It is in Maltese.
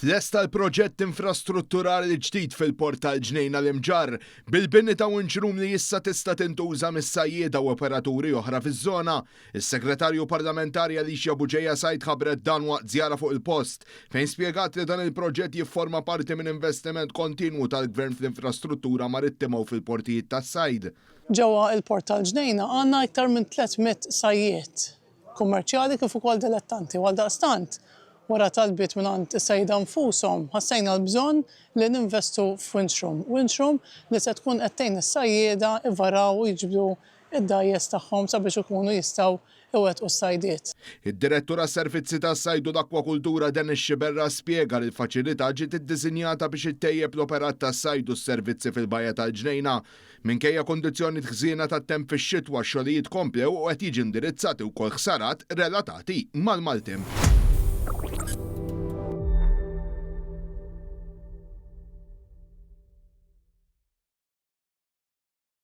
Tlesta l-proġett infrastrutturali ġdid fil-port tal-Ġnejna l-Imġarr bil-bini ta' winċrum li issa tista' tintuża mis-sajjieda u operaturi oħra fiż-żona. Is-Segretarju Parlamentari Alicia Buġeja Sajd ħabbret dan waqt żjara fuq il-post fejn spjegat li dan il-proġett jifforma parti minn investiment kontinwu tal-Gvern fl-infrastruttura marittima u fil-portijiet tas-sajd. Ġewwa il-port tal-Ġnejna għandna iktar minn 300 sajjiet kummerċjali kif ukoll dilettanti għaldaqstant. Wara talbiet mingħand is-sajjieda nfushom ħassejna l-bżonn li ninvestu f'winchroom. Winchroom li se tkun qed tgħin is-sajjieda ivvaraw u jiġbdu id-dajjes tagħhom sabiex ikunu jistgħu iwettqu s-sajdiet. Id-Direttur għas-Servizzi tas-Sajd u l-Akwakultura Dennis Xiberra spjega li l-faċilità ġiet iddisinjata biex ittejjeb l-operat tas-sajd u s-servizzi fil-Bajja tal-Ġnejna. Minkejja kondizzjoni ħżiena tat-temp fix-xitwa x-xogħlijiet komplew u qed jiġi indirizzati wkoll ħsarat relatati mal-maltemp.